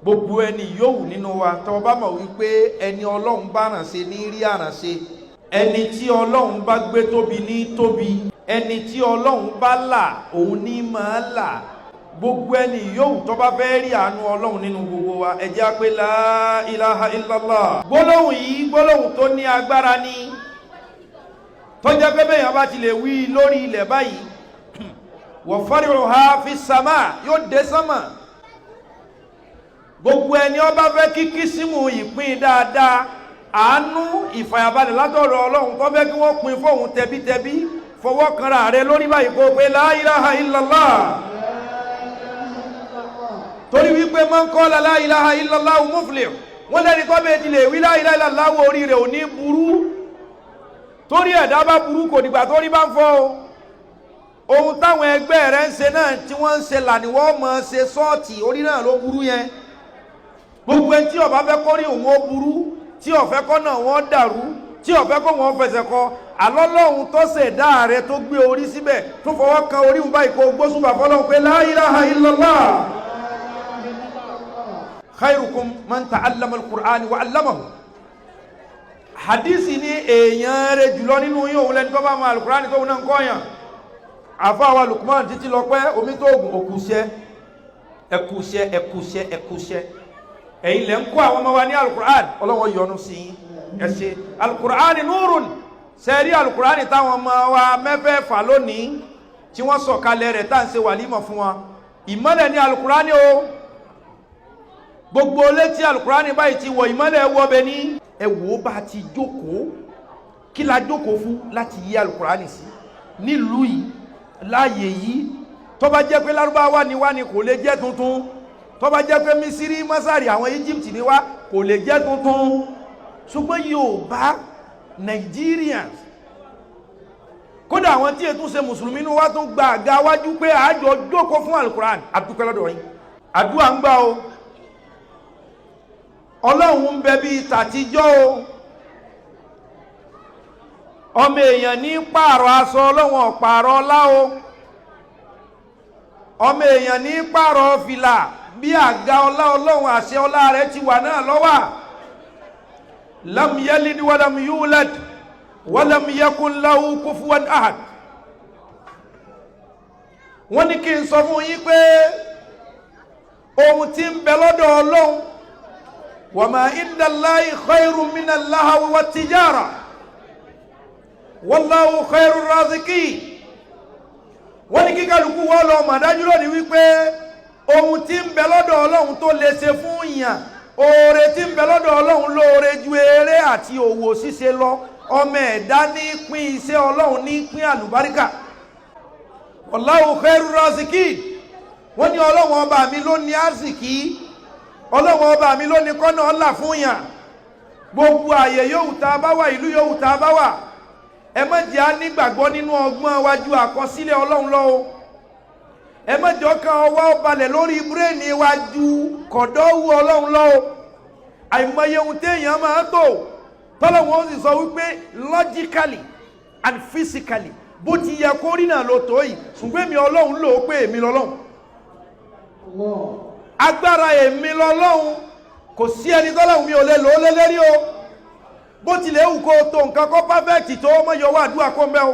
gbogbo ẹni yòówù nínú wa tó bá mọ̀ wípé ẹni Ọlọ́run bá rán ṣe ní rí àrán ṣe, ẹni tí Ọlọ́run bá gbé tóbi ní tóbi, ẹni tí Ọlọ́run bá là òun ní máa là. Gbogbo ẹni yòówù tó bá fẹ́ rí àánú Ọlọ́run nínú gbogbo wa, ẹ jẹ́ á pé la ilaha illallah. Gbólóhùn yìí gbólóhùn tó ní agbára ni, tó jẹ́ pé bẹ́yàn bá ti lè wí lórí ilẹ̀ báyìí wa fari'uha fi sama, yóò dé sánmà. Gbogbo ẹni ó bá fẹ́ kí kísímù ìpín dáadáa, àánú ìfàyàbalẹ̀ látọ̀rọ̀ Ọlọ́run tó fẹ́ kí wọ́n pín fóun tẹbítẹbí, fọwọ́ kanra rẹ lórí báyìí kó pé la ilaha illallah. Torí wípé man qala la ilaha illallah muflih, wọ́n lẹ́ni tó bẹ́ẹ̀ ti lè wí la ilaha illallah orí rẹ̀ ò ní burú. Torí ẹ̀dá bá burú kò dìgbà torí bá ń fọ́ ohun táwọn ẹgbẹ́ rẹ̀ ń ṣe náà tí wọ́n ń ṣe là ní wọ́n mọ̀ ṣe sọ́ọ̀tì, orí náà ló burú yẹn. Gbogbo ẹni tí ó bá fẹ́ kó rí òun ó burú, tí ó fẹ́ kó náà wọ́n dàrú, tí ó fẹ́ kó wọ́n fẹsẹ̀ kọ, Ọlọ́hun tó ṣẹ̀dá rẹ̀ tó gbé orí síbẹ̀ tó fọwọ́ kan orí ń báyìí kó gbósùbà fọ́lọ́hun pé la ilaha illallah. Khairukum man ta'allama al-Qur'an wa 'allamahu. Hadisi ni èèyàn rẹ̀ jùlọ nínú yín òun lẹ́ni tó bá mọ̀ al-Qur'an tó náà ń kọ́yàn. Àfáà wa Lukman títí lọ pẹ́ omi tó ògùn òkúṣẹ́ ẹkúṣẹ́ ẹkúṣẹ́ ẹkúṣẹ́. Ẹ̀yin lẹ́ ń kọ́ àwọn ọmọ wa ní al-Qur'an, Ọlọ́hun yọ́nú sí ẹ ṣé. Al-Qur'an nurun, sẹ́rí al-Qur'an táwọn ọmọ wa mẹ́fẹ̀ẹ̀fà lónìí tí wọ́n sọ̀kalẹ̀ rẹ̀ tá ń ṣe wàlímọ̀ fún wa. Ìmọ́lẹ̀ ní al-Qur'an o. Gbogbo létí al-Qur'an báyìí ti wọ ìmọ́lẹ̀ wọ bẹ ní ẹwọ́ bá ti jókòó. Kí la jókòó fún láti yí al-Qur'an sí nílùú yìí láàyè yìí? Tó bá jẹ́ pé Lárúbáwá ni wá ni kò lè jẹ́ tuntun. Tó bá jẹ́ pé Misiri, Masari, àwọn Egypt ni wá kò lè jẹ́ tuntun. Ṣùgbọ́n Yorùbá, Nigerians, kódà àwọn tí ètò ṣe mùsùlùmí ní wá tún gba àga wájú pé àjọ jókòó fún al-Qur'an. Àdúpẹ́ lọ́dọ̀ yín, àdúrà ń gbà o. Ọlọ́run ń bẹ bí tàtijọ́ o. Ọmọ èèyàn ní pààrọ̀ aṣọ, Ọlọ́run ò pààrọ̀ ọlá o. Ọmọ èèyàn ní pààrọ̀ fìlà, bí àga ọlá Ọlọ́run àṣẹ ọlá rẹ̀ ti wà náà lọ́wà. Lam yalid wa lam yulad wa lam yakun lahu kufuwan ahad. Wọ́n ní kí n sọ fún yín pé ohun tí ń bẹ lọ́dọ̀ Ọlọ́run, wa ma inda Allahi khayrun min al-lahwi wat-tijara wallahu khayrur raziqin. Wọ́n ní kí kálukú wọ́n lọ mọ̀ dájú lónìí wípé ohun tí ń bẹ lọ́dọ̀ Ọlọ́run tó lè ṣe fún ìyàn, oore tí ń bẹ lọ́dọ̀ Ọlọ́run lóore ju eré àti òwò ṣíṣe lọ. Ọmọ ẹ̀dá ní pín iṣẹ́ Ọlọ́run, ní pín àlùbáríkà. Wallahu khairur raziqin. Wọ́n ní Ọlọ́run ọba mi ló ní àsìkí, Ọlọ́run ọba mi ló ní kọ́nà ọlà fún yàn. Gbogbo àyè yòówù tá a bá wà, ìlú yòówù tá a bá wà, ẹ má jẹ́ á nígbàgbọ́ nínú ọgbọ́n wájú àkọsílẹ̀ Ọlọ́run lọ o. Ẹ má jẹ́ ọkàn ọwọ́ balẹ̀ lórí bírèèni wájú kọ̀dọ̀wù Ọlọ́run lọ o. Àìmọye ohun téèyàn máa tó tọ́lọ́wọ́n ó sì sọ wípé logically and physically bó ti yẹ kó rí náà ló tó yìí, ṣùgbọ́n èmi Ọlọ́run lò ó pé èmi lọ́lọ́run. Agbára èmi lọ́lọ́run, kò sí ẹni tọ́lọ́run mi ò lè lò ó lé lérí o. Bó ti lè wù kó tó nǹkan kó perfect tó mọ́ yọwọ́ àdúrà kó mbẹ́ o.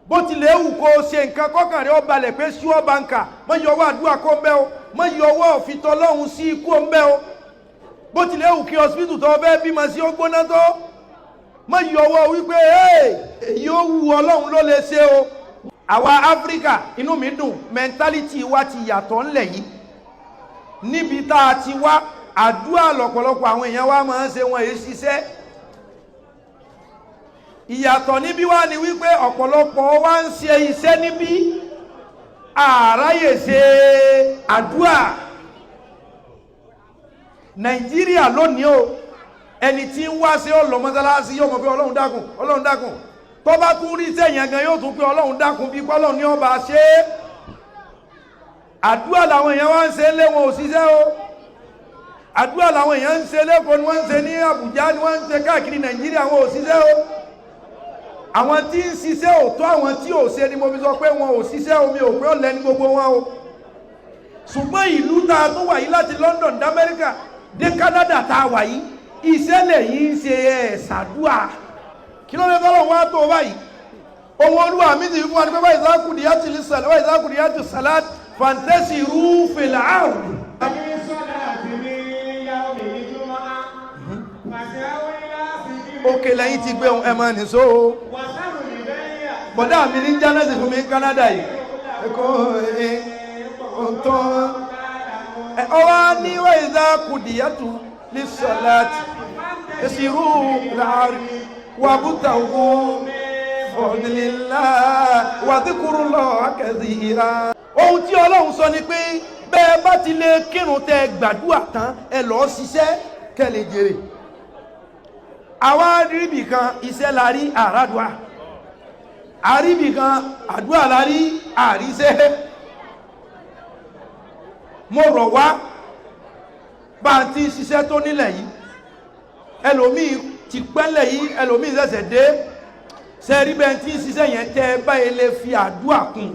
Bó ti lè wù kó ṣe nǹkan kọ́kàn rẹ̀ ó balẹ̀ pé sure banker mọ́ yọwọ́ àdúrà kó mbẹ́ o, mọ́ yọwọ́ òfitọ́lọ́run sí ikú mbẹ́ o. Bó ti lè wù kí hospital tó fẹ́ bímọ sí ó gbóná tó, mọ́ yọwọ́ wípé èyí ó wù Ọlọ́run ló lè ṣe o. Àwa Áfíríkà, inú mi dùn, mentality wa ti yàtọ̀ ńlẹ̀ yìí. Níbi tá a ti wá, àdúrà lọ́pọ̀lọpọ̀ àwọn èèyàn wa máa ń ṣe, wọn èyí ṣiṣẹ́. Ìyàtọ̀ níbí wá ni wípé ọ̀pọ̀lọpọ̀ wa ń ṣe iṣẹ́ níbí, àráyè ṣe àdúrà. Nàìjíríà lónìí o, ẹni tí ń wá sí ọlọ́ mọ́sálásí yóò mọ̀ pé Ọlọ́run dákun, Ọlọ́run dákun. Tó bá tún rí sẹ́yìn gan yóò tún pé Ọlọ́run dákun bí Ọlọ́run ní ọba ṣe. Àdúrà làwọn èèyàn wá ń ṣe lé, wọn ò ṣiṣẹ́ o. Àdúrà làwọn èèyàn ń ṣe lẹ́kọ̀ọ́ ni wọ́n ń ṣe ní Àbújá ni wọ́n ń ṣe káàkiri Nàìjíríà, wọn ò ṣiṣẹ́ o. Àwọn tí ń ṣiṣẹ́ ò tó àwọn tí ò ṣe ni mo fi sọ pé wọn ò ṣiṣẹ́ omi ò pé ó lẹ́ni gbogbo wọn o. Ṣùgbọ́n ìlú tá a tún wà yìí láti London d'Amẹ́ríkà dé Canada tá a wà yìí ìṣẹ̀lẹ̀ yìí ń ṣe ṣàdúà kí ló dé tọ́lọ̀ wá tó báyìí ohun olúwa mi ti fún wa ní pé báyìí zákùdí yá ti lè sàlẹ̀ báyìí zákùdí yá ti sàlẹ̀ fàǹtẹ́sì rúfèlà àrùn. òkè lẹ́yìn ti gbé ẹ máa nìṣó bọ̀dá mi ní jánẹ́sì fún mi Canada yìí ẹ̀kọ́ ọ̀tọ́ ọwọ́ ní wáyé zákùdí yá tu lè sàlẹ̀ fàǹtẹ́sì rúfèlà àrùn wàbútàwó fọdùlélá wàdíkùrúlọ kathira. ohun tí Ọlọ́run sọ ni pé bẹ́ẹ̀ bá ti lè kírun tẹ gbàdúrà tán ẹ lọ ṣiṣẹ́ kẹlẹ̀ jèrè. àwa àríbì kan iṣẹ́ la rí àràdùà àríbì kan àdúrà la rí àríṣẹ́. mo rọ̀ wá bá a ti ṣiṣẹ́ tó nílẹ̀ yìí ẹlòmíì ti pẹ́lẹ̀ yìí ẹlòmíì ṣẹ̀ṣẹ̀ dé sẹ́rí bẹ́ẹ̀ tí ṣiṣẹ́ yẹn tẹ́ báyìí lè fi àdúrà kún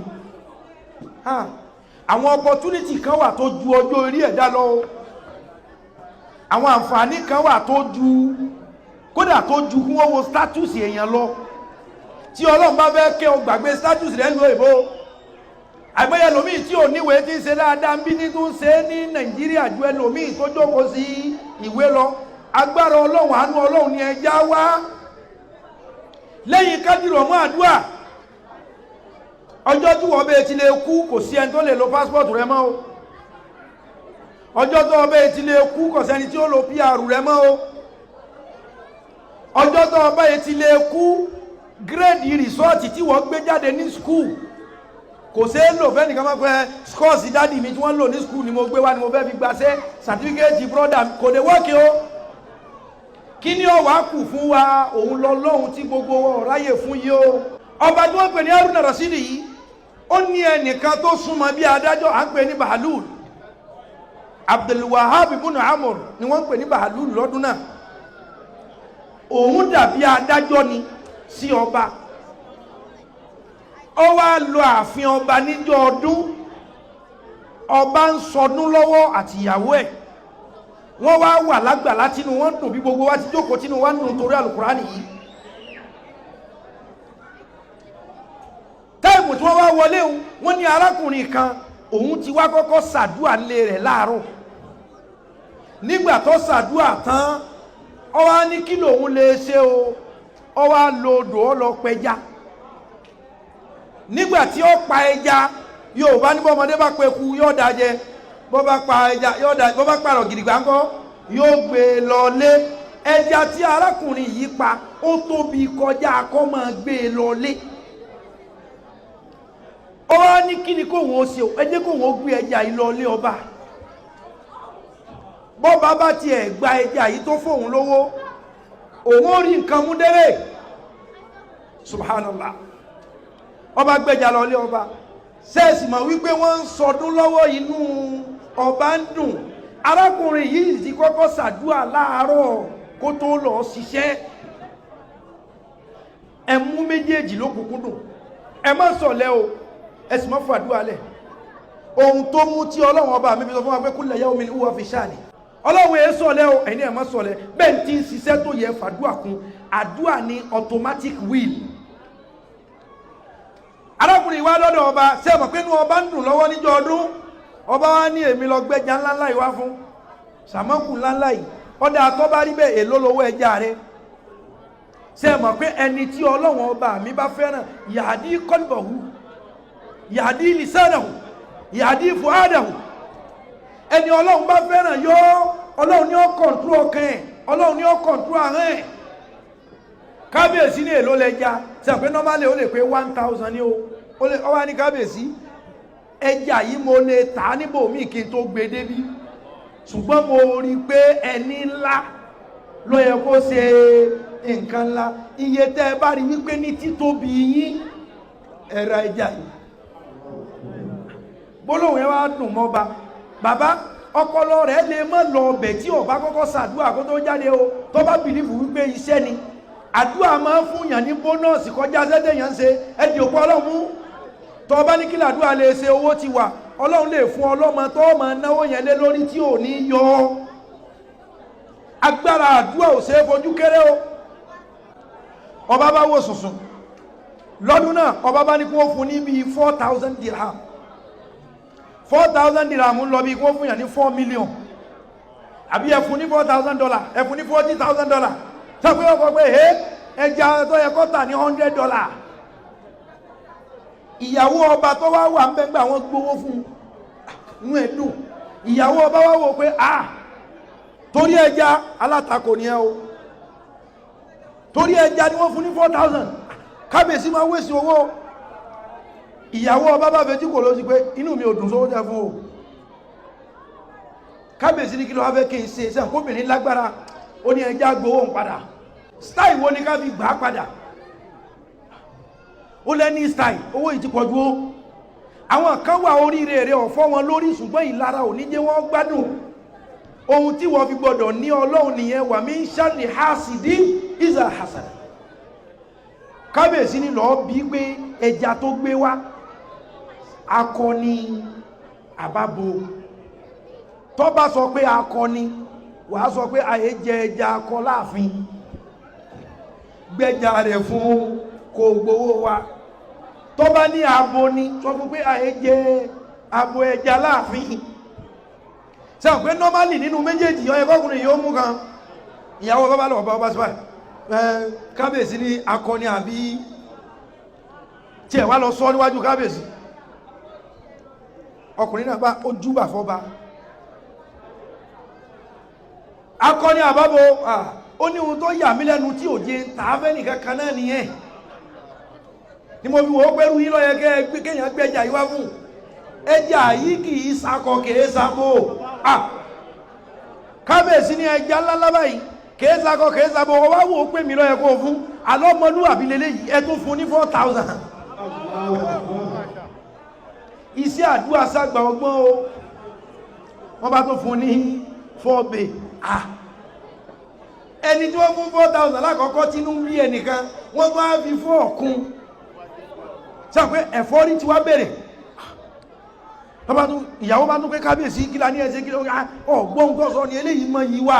àwọn opportunity kan wà tó ju ọjọ́ orí ẹ̀dá lọ àwọn àǹfààní kan wà tó ju kódà tó ju kún owó status èèyàn lọ tí Ọlọ́run bá fẹ́ kẹ́ ọ gbàgbé status rẹ̀ ń lo èbó àgbẹ̀yẹ ẹlòmíì tí ò níwèé tí ń ṣe dáadáa ń bí ní tó ń ṣe ní Nàìjíríà ju ẹlòmíì tó jókòó sí ìwé lọ agbára Ọlọ́run àánú Ọlọ́run ni ẹja wá lẹ́yìn kájúrò mọ́ àdúrà ọjọ́ tí wọ́n bẹ́ẹ̀ ti lè kú kò sí ẹni tó lè lo passport rẹ mọ́ o ọjọ́ tó bẹ́ẹ̀ ti lè kú kò sẹ́ni tí ó lo PR rẹ mọ́ o ọjọ́ tó bẹ́ẹ̀ ti lè kú gírèdì rìsọ́ọ̀tì tí wọ́n gbé jáde ní skul kò sí lò fẹ́ nìkan máa pẹ́ skọ́ọ̀sì dádì mi tí wọ́n lò ní skul ni mo gbé wá ni mo fẹ́ fi gbàṣẹ́ sàtífíkẹ́ẹ̀tì brọ́dà kò dé wọ́ọ̀kì o kí ni ó wá kù fún wa òun lọ lọ́hun tí gbogbo ọ̀ráyè fún yí o ọba tí wọ́n pè ní Haruna Rasidi yìí ó ní ẹnìkan tó súnmọ́ bí adájọ́ à ń pè ní Bahalul Abdulwahab ibn Amr ni wọ́n pè ní Bahalul lọ́dún náà òun dàbí adájọ́ ni sí ọba ó wá lọ ààfin ọba níjọ́ ọdún ọba ń sọdún lọ́wọ́ àtìyàwó ẹ̀ wọ́n wá wà lágbàlá tínú wọ́n dùn bí gbogbo wa ti jókòó tínú wọ́n dùn torí Al-Qur'ani yìí táìmù tí wọ́n wá wọlé wọ́n ní arákùnrin kan òun ti wá kọ́kọ́ sàdúà lé rẹ̀ láàárọ̀ nígbà tó sàdúà tán ó wá ní kí lòun lè ṣe o ó wá lo odò ó lọ pẹja nígbà tí ó pa ẹja yóò bá ní bọ́mọdé bá pẹku yóò dájẹ bó bá pa ẹja yóò dá bó bá pààrọ̀ gidigba ńkọ́ yóò gbé lọ lé ẹja tí arákùnrin yìí pa ó tóbi kọjá kó máa gbé lọ lé ó wá ní kí ni kóhun ó ṣe ẹ jẹ́ kóhun ó gbé ẹja yìí lọ lé ọba bọ́ba bá tiẹ̀ gba ẹja yìí tó fóun lówó òun ó rí nǹkan mú délé subhanallah ọba gbẹja lọ lé ọba sẹ́ẹ̀sì mọ̀ wípé wọ́n ń sọdún lọ́wọ́ inú ọba ń dùn arákùnrin yìí ti kọ́kọ́ ṣàdúà láàárọ̀ kó tó lọ ṣiṣẹ́ ẹ mú méjèèjì lókùnkúndùn ẹ má sọ̀lẹ́ o ẹ sì má fàdúà lẹ̀ ohun tó mú tí Ọlọ́run ọba mi fi sọ fún wa pé kulla yawmin huwa fi sha'ni Ọlọ́run ẹ sọ̀lẹ́ o ẹ̀yin ẹ má sọ̀lẹ́ bẹ́ẹ̀ tí ń ṣiṣẹ́ tó yẹ fàdúà kún àdúà ní automatic will arákùnrin wá lọ́dọ̀ ọba ṣé ẹ mọ̀ pé inú ọba ń dùn lọ́wọ́ níjọ́ ọdún ọba wá ní èmi lọ gbẹ́ja ńláńlá yìí wá fún sàmọ́kù ńláńlá yìí ọdẹ àtọ́bá rí bẹ́ẹ̀ èló lówó ẹja rẹ ṣé ẹ mọ̀ pé ẹni tí Ọlọ́run ọba mi bá fẹ́ràn yahdi qalbahu yahdi lisanahu yahdi fuadahu ẹni Ọlọ́run bá fẹ́ràn yọ Ọlọ́run ní ó kọ̀ǹtró ọkàn ẹ̀ Ọlọ́run ní ó kọ̀ǹtró ahọ́n ẹ̀ kábíyèsí ní èló lẹ́ja ṣé ẹ pé normally ó lè pé 1000 ní o ó wá ní kábíyèsí ẹja yìí mo lè tà níbò míì kí n tó gbé débí ṣùgbọ́n mo rí pé ẹni ńlá ló yẹ kó ṣe nǹkan ńlá iye tẹ́ ẹ bá rí wípé ní títóbi yín ẹ̀rọ ẹja yìí gbólóhùn yẹn wá dùn mọ́ba bàbá ọpọlọ rẹ̀ lè mọ́ lọ ọbẹ̀ tí ọba kọ́kọ́ ṣàdúrà kó tó jáde o tó bá bìlífù wípé iṣẹ́ ni àdúrà máa ń fún yàn ní bónọ́ọ̀sì kọjá sẹ́dẹ̀ yàn ń ṣe ẹ̀dì òpó Ọlọ́run tó bá ní kí làdúrà lè ṣe owó ti wà Ọlọ́run lè fún ọlọ́mọ tó máa náwó yẹn lé lórí tí ò ní yọ agbára àdúrà ò ṣe é fojú kéré o. Ọba bá wò sùnsùn lọ́dún náà, ọba bá ní kí wọ́n fún ní bíi 4,000 dirham. 4,000 dirham ń lọ bí kí wọ́n fún yàn ní 4 million. Àbí ẹ fún ní $4,000, ẹ fún ní $40,000. Sọ pé ọkọ̀ pé ẹja tó yẹ kó tà ní $100. Ìyàwó ọba tó wá wà ń bẹ́ gbà wọ́n gbowó fún inú ẹ̀dùn. Ìyàwó ọba wá wò pé torí ẹja alátakò ní ẹ o, torí ẹja ni wọ́n fún ní 4,000. Kábíyèsí máa wéṣì owó. Ìyàwó ọba bá fẹ́ tí kò ló sí pé inú mi ò dùn sówó jẹ́ fún o. Kábíyèsí ní kí ló wá fẹ́ kí n ṣe sẹ́n kóbìnrin lágbára, ó ní ẹja gbowó ń padà. Style wo ni ká fi gbà padà? Ó lẹ́ni style, owó yìí ti pọ̀jù o. Àwọn kan wà oríire rẹ̀ ọ̀fọ́ wọn lórí, ṣùgbọ́n ìlara ò ní jẹ́ wọ́n gbádùn. Ohun tí wọ́n fi gbọ́dọ̀ ní Ọlọ́run nìyẹn, wà min sharri hasidin iza hasad. Kábíyèsí ní lọ́ọ́ bí pé ẹja tó gbé wá akọni àbábo. Tó bá sọ pé akọni, wàá sọ pé àyè jẹ ẹja akọ láàfin, gbẹ́ja rẹ̀ fún kò gbowó wa. Tó bá ní abo ni, sọ fún pé àyè jẹ abo ẹja láàfin. Sẹ́wọ̀n pé normally nínú méjèèjì ọyẹ kọkùnrin yóò mú kan. Ìyàwó bàbá lọ bá sí báyìí, kábíyèsí ní akọni àbí tí ẹ̀ wá lọ sọ níwájú kábíyèsí. Ọkùnrin náà bá ó júbà fọ́ba. Akọni àbábo, ó ní ohun tó yà mí lẹ́nu tí ò jẹ tààfẹ́ nìkan kan náà nìyẹn. Ni mo fi wò ó pẹ́rú yí lọ́yẹ kéèyàn gbẹ́jà yíwá fún. Ẹja yìí kì í sakọ kìí sabo. Kábíyèsí ní ẹja ńláńlá báyìí kìí sakọ kìí sabo. Ọwá wò ó pè mí lọ́yẹ kó fún. Alọ́mọlúwàbí lélẹ́yìí ẹ tún fún ní 4,000. Iṣẹ́ àdúrà ságbà ọgbọ́n o. Wọ́n bá tún fún ní 4 ẹni tí wọ́n fún 4,000 lákọ̀ọ́kọ́ tí inú ń rí ẹnìkan, wọ́n bá fi 4 kún. Sọ pé ẹ̀fọ́rí tí wá bẹ̀rẹ̀. Ìyàwó bá tún pé kábíyèsí kílá ní ẹsẹ̀ kílá ọgbọ́n tó sọ ní eléyìí mọ́ yìí wà.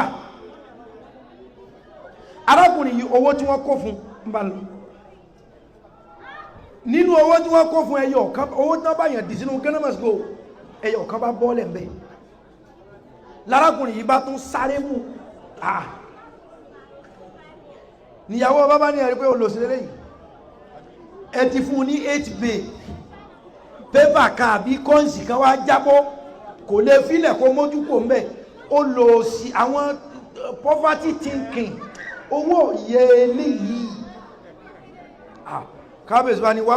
Arákùnrin yìí owó tí wọ́n kó fún ń bá lọ. Nínú owó tí wọ́n kó fún ẹyọ kan, owó tí wọ́n bá yàn dì sínú gẹ́nàmọ̀síkò, ẹyọ kan bá bọ́ọ̀lẹ̀ mbẹ́. Lárákùnrin yìí bá tún sáré mú. Níyàwó bàbá ní ẹ̀rí pé olóṣèlérè yìí ẹ ti fún ní 8 bay pépà kan àbí kọ́ǹsì kan wá jábọ́, kò lè fílẹ̀ kó mójú kò mbẹ̀. Ó lò sí àwọn poverty thinking, owó yẹ eléyìí. Kábíyèsí bá ní wá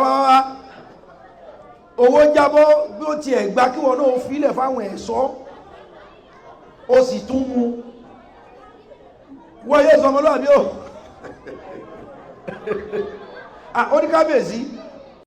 owó jábọ́ bí ó ti ẹ̀gbá kí wọ́n náà fílẹ̀ fáwọn ẹ̀ṣọ́, ó sì tún mú. Wọ́n yé sọmọlúwàbí o. Ó ní kábíyèsí